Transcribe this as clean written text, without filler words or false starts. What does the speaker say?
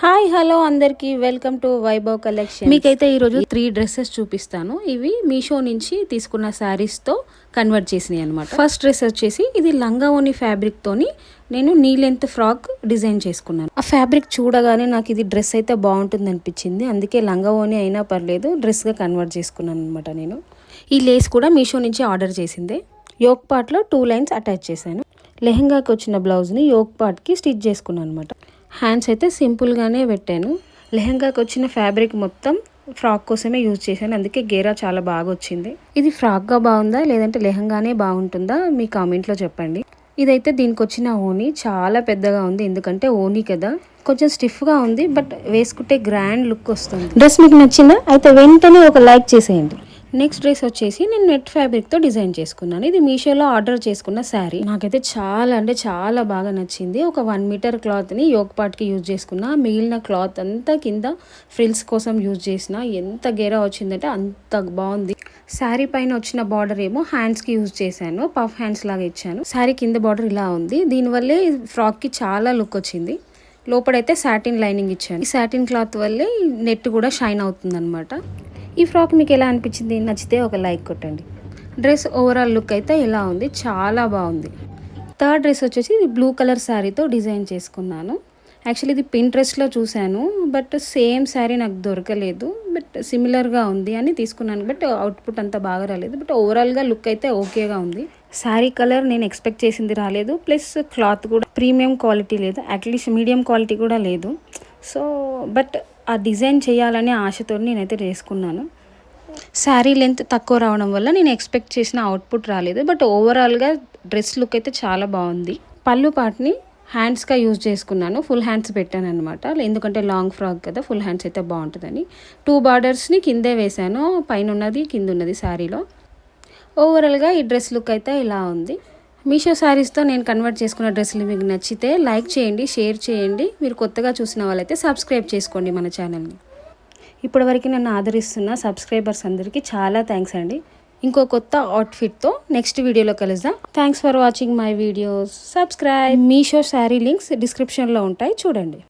Hi hello అందరికీ welcome to Vaibhav collection. మీకైతే ఈరోజు 3 డ్రెస్సెస్ చూపిస్తాను. ఇవి మీషో నుంచి తీసుకున్న శారీస్తో కన్వర్ట్ చేసినాయి అనమాట. ఫస్ట్ డ్రెస్ వచ్చేసి ఇది లంగా ఓని ఫ్యాబ్రిక్తోని నేను నీ లెంత్ ఫ్రాక్ డిజైన్ చేసుకున్నాను. ఆ ఫ్యాబ్రిక్ చూడగానే నాకు ఇది డ్రెస్ అయితే బాగుంటుంది అనిపించింది. అందుకే లంగా ఓని అయినా పర్లేదు డ్రెస్గా కన్వర్ట్ చేసుకున్నాను అనమాట. నేను ఈ లేస్ కూడా మీషో నుంచి ఆర్డర్ చేసిందే. యోక్ పార్ట్లో 2 లైన్స్ అటాచ్ చేశాను. లెహంగాకి వచ్చిన బ్లౌజ్ని యోక్ పార్ట్కి స్టిచ్ చేసుకున్నాను అనమాట. హ్యాండ్స్ అయితే సింపుల్గానే పెట్టాను. లెహంగాకి వచ్చిన ఫ్యాబ్రిక్ మొత్తం ఫ్రాక్ కోసమే యూజ్ చేశాను, అందుకే గేరా చాలా బాగా వచ్చింది. ఇది ఫ్రాక్గా బాగుందా లేదంటే లెహంగానే బాగుంటుందా మీ కామెంట్లో చెప్పండి. ఇదైతే దీనికి వచ్చిన ఓనీ చాలా పెద్దగా ఉంది, ఎందుకంటే ఓనీ కదా కొంచెం స్టిఫ్గా ఉంది, బట్ వేసుకుంటే గ్రాండ్ లుక్ వస్తుంది. డ్రెస్ మీకు నచ్చిందా? అయితే వెంటనే ఒక లైక్ చేసేయండి. నెక్స్ట్ డ్రెస్ వచ్చేసి నేను నెట్ ఫ్యాబ్రిక్తో డిజైన్ చేసుకున్నాను. ఇది మీషోలో ఆర్డర్ చేసుకున్న శారీ. నాకైతే చాలా అంటే చాలా బాగా నచ్చింది. ఒక 1 మీటర్ క్లాత్ని యోక్ పార్ట్కి యూజ్ చేసుకున్నా, మిగిలిన క్లాత్ అంతా కింద ఫ్రిల్స్ కోసం యూజ్ చేసిన. ఎంత గేరా వచ్చిందంటే అంత బాగుంది. శారీ పైన వచ్చిన బార్డర్ ఏమో హ్యాండ్స్కి యూజ్ చేశాను, పఫ్ హ్యాండ్స్ లాగా ఇచ్చాను. శారీ కింద బార్డర్ ఇలా ఉంది. దీనివల్లే ఫ్రాక్కి చాలా లుక్ వచ్చింది. లోపలైతే సాటిన్ లైనింగ్ ఇచ్చాను. ఈ సాటిన్ క్లాత్ వల్లే నెట్ కూడా షైన్ అవుతుంది అనమాట. ఈ ఫ్రాక్ మీకు ఎలా అనిపించింది? నచ్చితే ఒక లైక్ కొట్టండి. డ్రెస్ ఓవరాల్ లుక్ అయితే ఇలా ఉంది, చాలా బాగుంది. థర్డ్ డ్రెస్ వచ్చేసి ఇది బ్లూ కలర్ శారీతో డిజైన్ చేసుకున్నాను. యాక్చువల్లీ ఇది పింట్రెస్ట్లో చూశాను, బట్ సేమ్ శారీ నాకు దొరకలేదు, బట్ సిమిలర్గా ఉంది అని తీసుకున్నాను. బట్ అవుట్పుట్ అంతా బాగా రాలేదు, బట్ ఓవరాల్గా లుక్ అయితే ఓకేగా ఉంది. శారీ కలర్ నేను ఎక్స్పెక్ట్ చేసింది రాలేదు, ప్లస్ క్లాత్ కూడా ప్రీమియం క్వాలిటీ లేదు, అట్లీస్ట్ మీడియం క్వాలిటీ కూడా లేదు. సో బట్ ఆ డిజైన్ చేయాలనే ఆశతో నేనైతే చేసుకున్నాను. శారీ లెంత్ తక్కువ రావడం వల్ల నేను ఎక్స్పెక్ట్ చేసిన అవుట్పుట్ రాలేదు, బట్ ఓవరాల్గా డ్రెస్ లుక్ అయితే చాలా బాగుంది. పళ్ళు పార్ట్ని హ్యాండ్స్గా యూజ్ చేసుకున్నాను, ఫుల్ హ్యాండ్స్ పెట్టాను అనమాట, ఎందుకంటే లాంగ్ ఫ్రాక్ కదా, ఫుల్ హ్యాండ్స్ అయితే బాగుంటుందని. 2 బార్డర్స్ని కిందే వేసాను, పైన ఉన్నది కింద ఉన్నది శారీలో. ఓవరాల్గా ఈ డ్రెస్ లుక్ అయితే ఇలా ఉంది. మీషో శారీస్తో నేను కన్వర్ట్ చేసుకున్న డ్రెస్సులు మీకు నచ్చితే లైక్ చేయండి, షేర్ చేయండి. మీరు కొత్తగా చూసిన వాళ్ళైతే సబ్స్క్రైబ్ చేసుకోండి మన ఛానల్ని. ఇప్పటివరకు నన్ను ఆదరిస్తున్న సబ్స్క్రైబర్స్ అందరికీ చాలా థ్యాంక్స్ అండి. ఇంకో కొత్త అవుట్ఫిట్తో నెక్స్ట్ వీడియోలో కలుద్దాం. Thanks for watching my videos. Subscribe. Meesho sari links డిస్క్రిప్షన్లో ఉంటాయి, చూడండి.